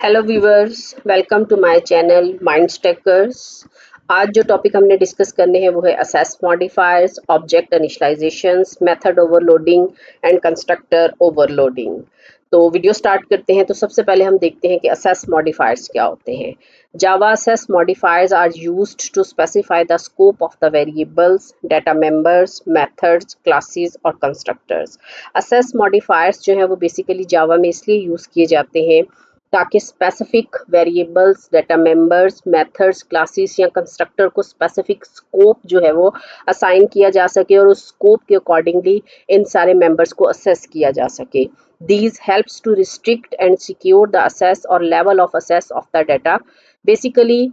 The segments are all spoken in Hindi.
Hello viewers, welcome to my channel Mindstakers. आज जो टॉपिक हमने डिस्कस करने हैं वो है access modifiers, object initialisations, method overloading and constructor overloading. तो वीडियो स्टार्ट करते हैं। तो सबसे पहले हम देखते हैं कि असेस मॉडिफायर्स क्या होते हैं। Java access modifiers are used to specify the scope of the variables, data members, methods, classes और कंस्ट्रक्टर्स। असेस मॉडिफायर्स जो है वो बेसिकली जावा में इसलिए यूज़ किए जाते हैं ताकि specific variables, data members, methods, classes या कंस्ट्रक्टर को स्पेसिफिक स्कोप जो है वो असाइन किया जा सके और उस स्कोप के अकॉर्डिंगली इन सारे मेंबर्स को असेस किया जा सके। These helps to restrict and secure the access or level of access of the data. Basically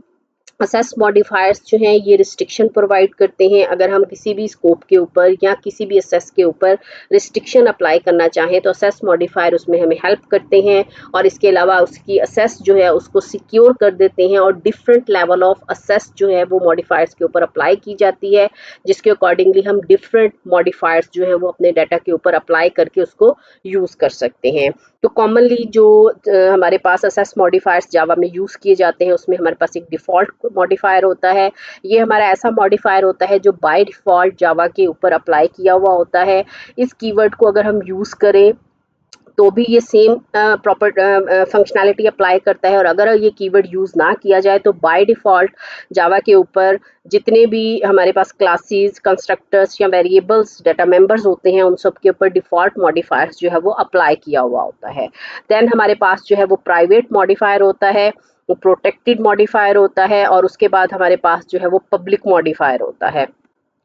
assess modifiers जो हैं ये रिस्ट्रिक्शन प्रोवाइड करते हैं। अगर हम किसी भी स्कोप के ऊपर या किसी भी असेस के ऊपर रिस्ट्रिक्शन अप्लाई करना चाहें तो असेस मॉडिफायर उसमें हमें हेल्प करते हैं और इसके अलावा उसकी असेस जो है उसको सिक्योर कर देते हैं और डिफरेंट लेवल ऑफ असेस जो है वो मॉडिफायर्स के ऊपर अप्लाई की जाती है, जिसके अकॉर्डिंगली हम डिफरेंट मॉडिफायर्स जो है वो अपने डाटा के ऊपर अप्लाई करके उसको यूज़ कर सकते हैं। तो कॉमनली जो हमारे पास असेस मॉडिफायर्स जावा में यूज़ किए जाते हैं उसमें हमारे पास एक डिफ़ॉल्ट मॉडिफायर होता है। ये हमारा ऐसा मॉडिफायर होता है जो बाय डिफ़ॉल्ट जावा के ऊपर अप्लाई किया हुआ होता है। इस कीवर्ड को अगर हम यूज़ करें तो भी ये सेम प्रॉपर फंक्शनैलिटी अप्लाई करता है और अगर ये कीवर्ड यूज़ ना किया जाए तो बाय डिफ़ॉल्ट जावा के ऊपर जितने भी हमारे पास क्लासेस, कंस्ट्रक्टर्स या वेरिएबल्स, डाटा मेंबर्स होते हैं उन सब के ऊपर डिफ़ॉल्ट मॉडिफायर्स जो है वो अप्लाई किया हुआ होता है। देन हमारे पास जो है वो प्राइवेट मॉडिफायर होता है, वो प्रोटेक्टेड मॉडिफायर होता है और उसके बाद हमारे पास जो है वो पब्लिक मॉडिफायर होता है।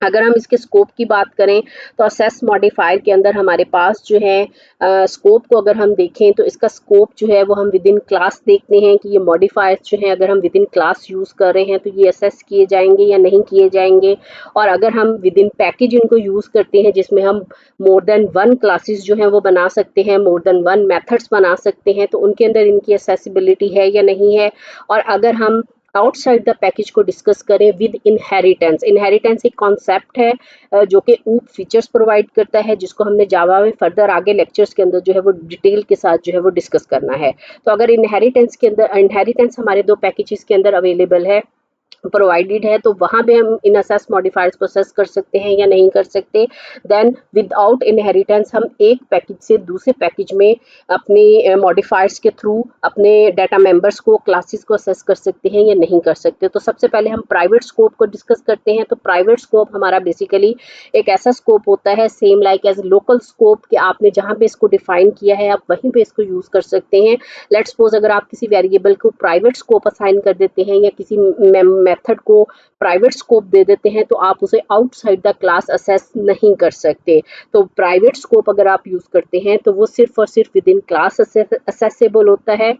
अगर हम इसके स्कोप की बात करें तो असेस मॉडिफायर के अंदर हमारे पास जो है स्कोप को अगर हम देखें तो इसका स्कोप जो है वो हम विद इन क्लास देखते हैं कि ये मॉडिफायर्स जो हैं अगर हम विद इन क्लास यूज़ कर रहे हैं तो ये असेस किए जाएंगे या नहीं किए जाएंगे। और अगर हम विद इन पैकेज इनको यूज़ करते हैं जिसमें हम मोर देन वन क्लासेस जो हैं वो बना सकते हैं, मोर देन वन मेथड्स बना सकते हैं, तो उनके अंदर इनकी असेसिबिलिटी है या नहीं है। और अगर हम आउटसाइड द पैकेज को डिस्कस करें विद इनहेरिटेंस, इनहेरिटेंस एक कॉन्सेप्ट है जो कि ऊप फीचर्स प्रोवाइड करता है, जिसको हमने जावा में फर्दर आगे लेक्चर्स के अंदर जो है वो डिटेल के साथ जो है वो डिस्कस करना है। तो अगर इनहेरिटेंस के अंदर इनहेरिटेंस हमारे दो पैकेजेस के अंदर अवेलेबल है, प्रोवाइडेड है, तो वहाँ पे हम इन असेस मॉडिफायर्स को असेस कर सकते हैं या नहीं कर सकते। देन विदाउट इनहेरिटेंस हम एक पैकेज से दूसरे पैकेज में अपने मॉडिफायर्स के थ्रू अपने डाटा मेंबर्स को, क्लासेस को असेस कर सकते हैं या नहीं कर सकते। तो सबसे पहले हम प्राइवेट स्कोप को डिस्कस करते हैं। तो प्राइवेट स्कोप हमारा बेसिकली एक ऐसा स्कोप होता है same like as local scope कि आपने जहाँ पे इसको डिफाइन किया है आप वहीं पे इसको यूज़ कर सकते हैं। लेट्स सपोज अगर आप किसी वेरिएबल को प्राइवेट स्कोप असाइन कर देते हैं या किसी मेथड को प्राइवेट स्कोप दे देते हैं तो आप उसे आउटसाइड द क्लास असेस नहीं कर सकते। तो प्राइवेट स्कोप अगर आप यूज़ करते हैं तो वो सिर्फ और सिर्फ विद इन क्लास असेसेबल होता है।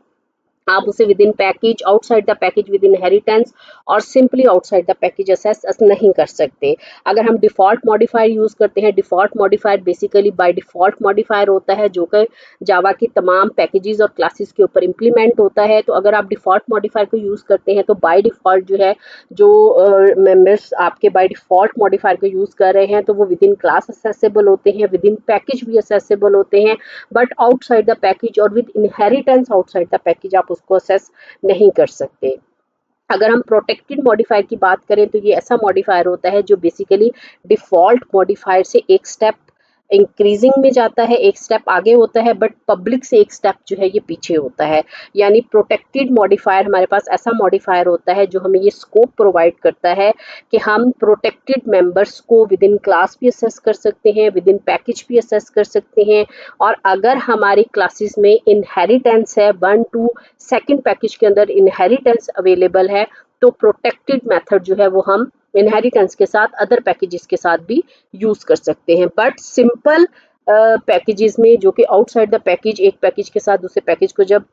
आप उसे within package, outside the package with inheritance और simply outside the package access नहीं कर सकते। अगर हम डिफ़ॉल्ट मॉडिफायर यूज़ करते हैं, default modifier basically by default modifier होता है जो कि जावा की तमाम पैकेजेस और क्लासेस के ऊपर इम्प्लीमेंट होता है। तो अगर आप डिफ़ॉल्ट मॉडिफायर को यूज़ करते हैं तो बाय डिफ़ॉल्ट जो है जो मेंबर्स आपके बाय डिफ़ॉल्ट मॉडिफायर को यूज़ कर रहे हैं तो वो विद इन क्लास असेसेबल होते हैं, विद इन पैकेज भी असेसेबल होते हैं, बट आउटसाइड द पैकेज और with inheritance outside the package आप उसको असेस नहीं कर सकते। अगर हम प्रोटेक्टेड मॉडिफायर की बात करें तो ये ऐसा मॉडिफायर होता है जो बेसिकली डिफ़ॉल्ट मॉडिफायर से एक स्टेप इंक्रीजिंग में जाता है, एक स्टेप आगे होता है, बट पब्लिक से एक स्टेप जो है ये पीछे होता है। यानी प्रोटेक्टेड मॉडिफायर हमारे पास ऐसा मॉडिफायर होता है जो हमें ये स्कोप प्रोवाइड करता है कि हम प्रोटेक्टेड मेंबर्स को विद इन क्लास भी असेस कर सकते हैं, विद इन पैकेज भी असेस कर सकते हैं। और अगर हमारी क्लासेस में इनहेरिटेंस है, 1 टू सेकंड पैकेज के अंदर इनहेरिटेंस अवेलेबल है, तो प्रोटेक्टेड मेथड जो है वो हम इनहेरिटेंस के साथ अदर पैकेजेस के साथ भी यूज़ कर सकते हैं। बट सिंपल पैकेजेस में जो कि आउटसाइड द पैकेज, एक पैकेज के साथ दूसरे पैकेज को जब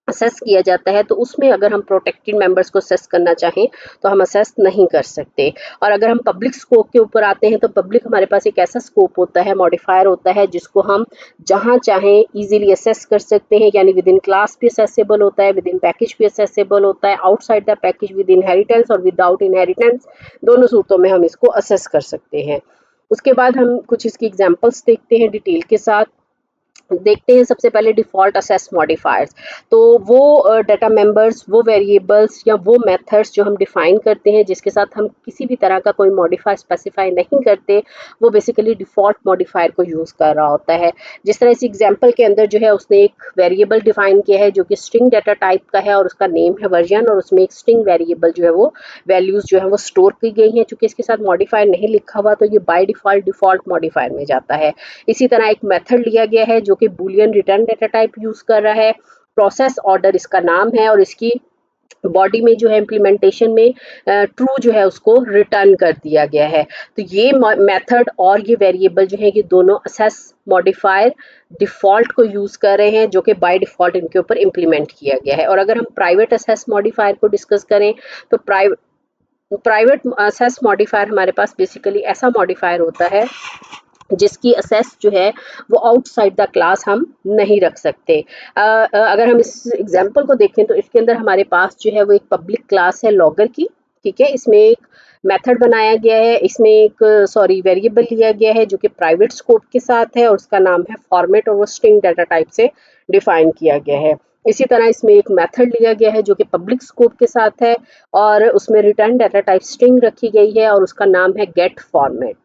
असेस किया जाता है तो उसमें अगर हम प्रोटेक्टेड मेंबर्स को असेस करना चाहें तो हम असेस नहीं कर सकते। और अगर हम पब्लिक स्कोप के ऊपर आते हैं तो पब्लिक हमारे पास एक ऐसा स्कोप होता है, मॉडिफायर होता है, जिसको हम जहां चाहें इजीली असेस कर सकते हैं। यानी विद इन क्लास भी असेसेबल होता है, विद इन पैकेज भी असेसेबल होता है, outside the package with inheritance और विदाउट इनहेरिटेंस, दोनों सूरतों में हम इसको असेस कर सकते हैं। उसके बाद हम कुछ इसकी एग्जांपल्स देखते हैं डिटेल के साथ। देखते हैं सबसे पहले डिफ़ॉल्ट असेस मॉडिफायर्स। तो वो डाटा मेंबर्स, वो वेरिएबल्स या वो मेथड्स जो हम डिफ़ाइन करते हैं जिसके साथ हम किसी भी तरह का कोई मॉडिफायर स्पेसिफाई नहीं करते, वो बेसिकली डिफ़ॉल्ट मॉडिफायर को यूज़ कर रहा होता है। जिस तरह इस एग्जांपल के अंदर जो है उसने एक वेरिएबल डिफ़ाइन किया है जो कि स्ट्रिंग डाटा टाइप का है और उसका नेम है वर्जन, और उसमें एक स्ट्रिंग वेरिएबल जो है वो वैल्यूज़ जो है वो स्टोर की गई हैं। चूँकि इसके साथ मॉडिफायर नहीं लिखा हुआ तो ये बाय डिफ़ॉल्ट मॉडिफायर में जाता है। इसी तरह एक मेथड लिया गया है जो कि Boolean return data type use कर रहा है। प्रोसेस ऑर्डर इसका नाम है और इसकी बॉडी में जो है इम्प्लीमेंटेशन में ट्रू जो है उसको रिटर्न कर दिया गया है। तो ये मेथड और ये वेरिएबल जो है ये दोनों असेस मॉडिफायर डिफ़ॉल्ट को यूज़ कर रहे हैं जो कि बाय डिफ़ॉल्ट इनके ऊपर इम्प्लीमेंट किया गया है। और अगर हम प्राइवेट असेस मॉडिफायर को डिस्कस करें तो प्राइवेट असेस मॉडिफायर हमारे पास बेसिकली ऐसा मॉडिफायर होता है जिसकी असेस जो है वो आउटसाइड द क्लास हम नहीं रख सकते। अगर हम इस एग्जांपल को देखें तो इसके अंदर हमारे पास जो है वो एक पब्लिक क्लास है लॉगर की, ठीक है। इसमें एक मेथड बनाया गया है, इसमें एक वेरिएबल लिया गया है जो कि प्राइवेट स्कोप के साथ है और उसका नाम है फॉर्मेट और वो स्ट्रिंग डाटा टाइप से डिफाइन किया गया है। इसी तरह इसमें एक मेथड लिया गया है जो कि पब्लिक स्कोप के साथ है और उसमें रिटर्न डाटा टाइप स्ट्रिंग रखी गई है और उसका नाम है गेट फॉर्मेट।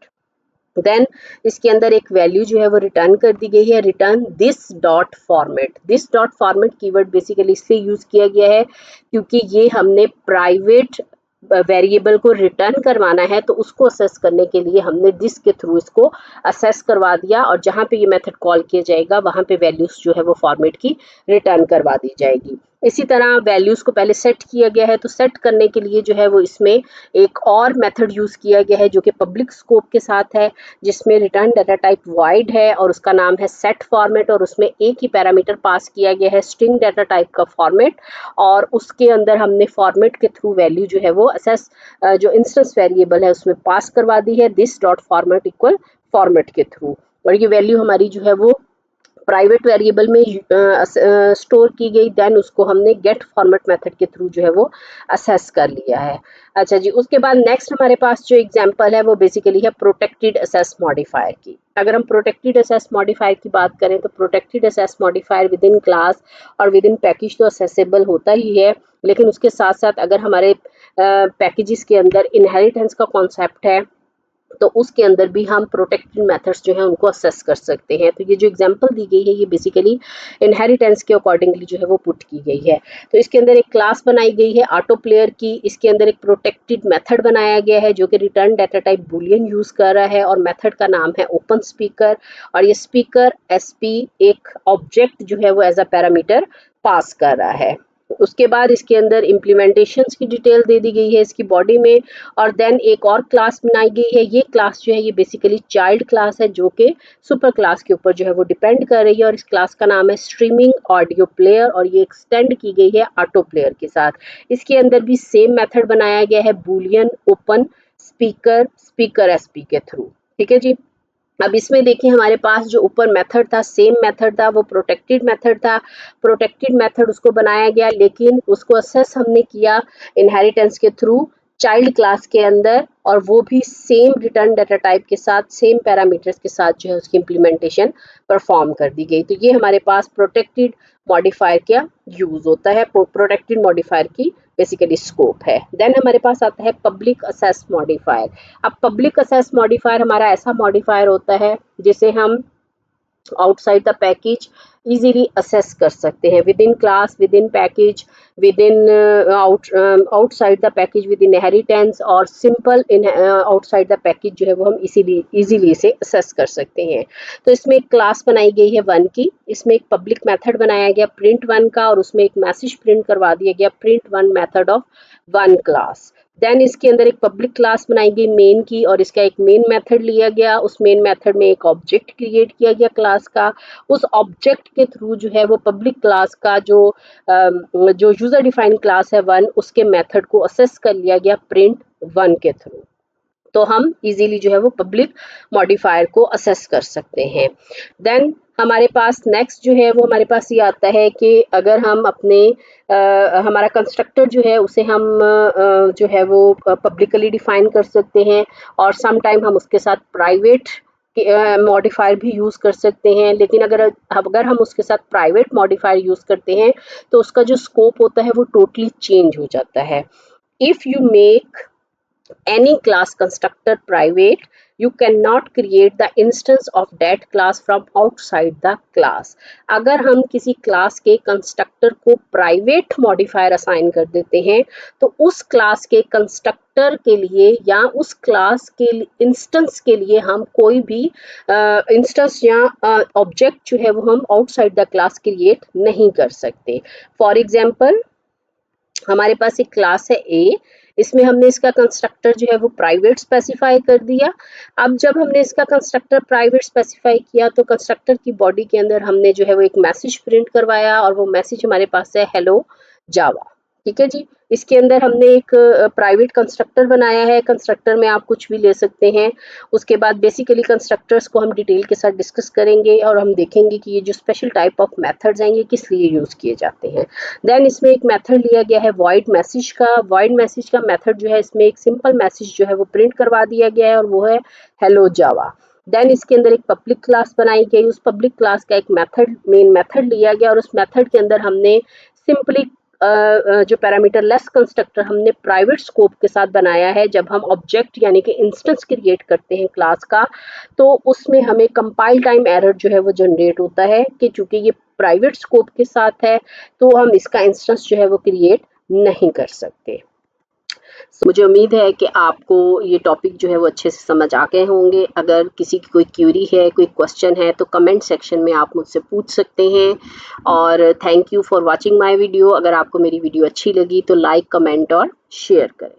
देन इसके अंदर एक वैल्यू जो है वो रिटर्न कर दी गई है, return this dot format. This dot format keyword basically इसलिए यूज किया गया है क्योंकि ये हमने प्राइवेट वेरिएबल को रिटर्न करवाना है तो उसको असेस करने के लिए हमने दिस के थ्रू इसको असेस करवा दिया और जहां पे ये मेथड कॉल किया जाएगा वहां पे वैल्यूज जो है वो फॉर्मेट की रिटर्न करवा दी जाएगी। इसी तरह वैल्यूज को पहले सेट किया गया है तो सेट करने के लिए जो है वो इसमें एक और मेथड यूज किया गया है जो कि पब्लिक स्कोप के साथ है, जिसमें रिटर्न डाटा टाइप वॉइड है और उसका नाम है सेट फॉर्मेट और उसमें एक ही पैरामीटर पास किया गया है स्ट्रिंग डाटा टाइप का फॉर्मेट और उसके अंदर हमने फॉर्मेट के थ्रू वैल्यू जो है वो असेस जो इंस्टेंस वेरिएबल है उसमें पास करवा दी है this dot format equal format के थ्रू। और ये वैल्यू हमारी जो है वो प्राइवेट वेरिएबल में स्टोर की गई, देन उसको हमने गेट फॉर्मेट मेथड के थ्रू जो है वो असेस कर लिया है। अच्छा जी, उसके बाद नेक्स्ट हमारे पास जो एग्जांपल है वो बेसिकली है प्रोटेक्टेड असेस मॉडिफायर की। अगर हम प्रोटेक्टेड असेस मॉडिफायर की बात करें तो protected assess modifier with in class और विद इन पैकेज तो असेसेबल होता ही है, लेकिन उसके साथ साथ अगर हमारे पैकेजेस के अंदर इनहेरिटेंस का कॉन्सेप्ट है तो उसके अंदर भी हम प्रोटेक्टेड मेथड्स जो है उनको असेस कर सकते हैं। तो ये जो एग्जांपल दी गई है ये बेसिकली इनहेरिटेंस के अकॉर्डिंगली जो है वो पुट की गई है। तो इसके अंदर एक क्लास बनाई गई है ऑटो प्लेयर की, इसके अंदर एक प्रोटेक्टेड मेथड बनाया गया है जो कि return data type Boolean use कर रहा है और मेथड का नाम है ओपन स्पीकर और ये स्पीकर एसपी एक ऑब्जेक्ट जो है वो एज अ पैरामीटर पास कर रहा है। उसके बाद इसके अंदर इम्प्लीमेंटेशंस की डिटेल दे दी गई है इसकी बॉडी में और देन एक और क्लास बनाई गई है। ये क्लास जो है ये बेसिकली चाइल्ड क्लास है जो कि सुपर क्लास के ऊपर जो है वो डिपेंड कर रही है और इस क्लास का नाम है स्ट्रीमिंग ऑडियो प्लेयर और ये एक्सटेंड की गई है ऑटो प्लेयर के साथ। इसके अंदर भी सेम मेथड बनाया गया है Boolean open speaker speaker SP के थ्रू, ठीक है जी। अब इसमें देखिए हमारे पास जो ऊपर मेथड था सेम मेथड था वो प्रोटेक्टेड मेथड था। प्रोटेक्टेड मेथड उसको बनाया गया लेकिन उसको असेस हमने किया इनहेरिटेंस के थ्रू चाइल्ड क्लास के अंदर और वो भी सेम रिटर्न डाटा टाइप के साथ सेम पैरामीटर्स के साथ जो है उसकी इम्प्लीमेंटेशन परफॉर्म कर दी गई। तो ये हमारे पास प्रोटेक्टेड मॉडिफायर का यूज होता है, प्रोटेक्टेड मॉडिफायर की बेसिकली स्कोप है। देन हमारे पास आता है पब्लिक असेस मॉडिफायर। अब पब्लिक असेस मॉडिफायर हमारा ऐसा मॉडिफायर होता है जिसे हम outside the package easily access कर सकते हैं within class within package within outside the package within inheritance और simple in outside the package जो है वो हम इजीली इसे असेस कर सकते हैं। तो इसमें एक क्लास बनाई गई है वन की, इसमें एक पब्लिक मेथड बनाया गया प्रिंट वन का और उसमें एक मैसेज प्रिंट करवा दिया गया print one method of one class. Then इसके अंदर एक पब्लिक क्लास बनाई गई मेन की और इसका एक मेन मेथड लिया गया, उस मेन मेथड में एक ऑब्जेक्ट क्रिएट किया गया क्लास का। उस ऑब्जेक्ट के थ्रू जो है वो पब्लिक क्लास का जो यूजर डिफाइंड क्लास है वन उसके मेथड को असेस कर लिया गया प्रिंट वन के थ्रू। तो हम इजीली जो है वो पब्लिक मॉडिफायर को असेस कर सकते हैं। देन हमारे पास नेक्स्ट जो है वो हमारे पास ये आता है कि अगर हम अपने हमारा कंस्ट्रक्टर जो है उसे हम जो है वो पब्लिकली डिफाइन कर सकते हैं और सम टाइम हम उसके साथ प्राइवेट मॉडिफायर भी यूज़ कर सकते हैं, लेकिन अगर हम उसके साथ प्राइवेट मॉडिफायर यूज़ करते हैं तो उसका जो स्कोप होता है वो टोटली चेंज हो जाता है। If you make any class constructor private, you cannot create the instance of that class from outside the class. अगर हम किसी क्लास के कंस्ट्रक्टर को प्राइवेट मॉडिफायर असाइन कर देते हैं तो उस क्लास के कंस्ट्रक्टर के लिए या उस क्लास के इंस्टेंस के लिए हम कोई भी इंस्टेंस या ऑब्जेक्ट जो है वो हम आउटसाइड द क्लास क्रिएट नहीं कर सकते। फॉर एग्जाम्पल, हमारे पास एक क्लास है ए, इसमें हमने इसका कंस्ट्रक्टर जो है वो प्राइवेट स्पेसिफाई कर दिया। अब जब हमने इसका कंस्ट्रक्टर प्राइवेट स्पेसिफाई किया तो कंस्ट्रक्टर की बॉडी के अंदर हमने जो है वो एक मैसेज प्रिंट करवाया और वो मैसेज हमारे पास है हेलो जावा। ठीक है जी, इसके अंदर हमने एक प्राइवेट कंस्ट्रक्टर बनाया है। कंस्ट्रक्टर में आप कुछ भी ले सकते हैं। उसके बाद बेसिकली कंस्ट्रक्टर्स को हम डिटेल के साथ डिस्कस करेंगे और हम देखेंगे कि ये जो स्पेशल टाइप ऑफ मेथड्स हैं ये किस लिए यूज़ किए जाते हैं। देन इसमें एक मेथड लिया गया है वॉइड मैसेज का। वॉइड मैसेज का मेथड जो है, इसमें एक सिंपल मैसेज जो है वो प्रिंट करवा दिया गया है और वो है हेलो जावा। देन इसके अंदर एक पब्लिक क्लास बनाई गई, उस पब्लिक क्लास का एक मेन मेथड लिया गया और उस मेथड के अंदर हमने सिंपली जो पैरामीटर लेस कंस्ट्रक्टर हमने प्राइवेट स्कोप के साथ बनाया है। जब हम ऑब्जेक्ट यानी कि इंस्टेंस क्रिएट करते हैं क्लास का तो उसमें हमें कंपाइल टाइम एरर जो है वो जनरेट होता है कि चूंकि ये प्राइवेट स्कोप के साथ है तो हम इसका इंस्टेंस जो है वो क्रिएट नहीं कर सकते। मुझे उम्मीद है कि आपको ये टॉपिक जो है वो अच्छे से समझ आ गए होंगे। अगर किसी की कोई क्यूरी है, कोई क्वेश्चन है तो कमेंट सेक्शन में आप मुझसे पूछ सकते हैं। और thank you for watching my video. अगर आपको मेरी वीडियो अच्छी लगी तो लाइक, कमेंट और शेयर करें।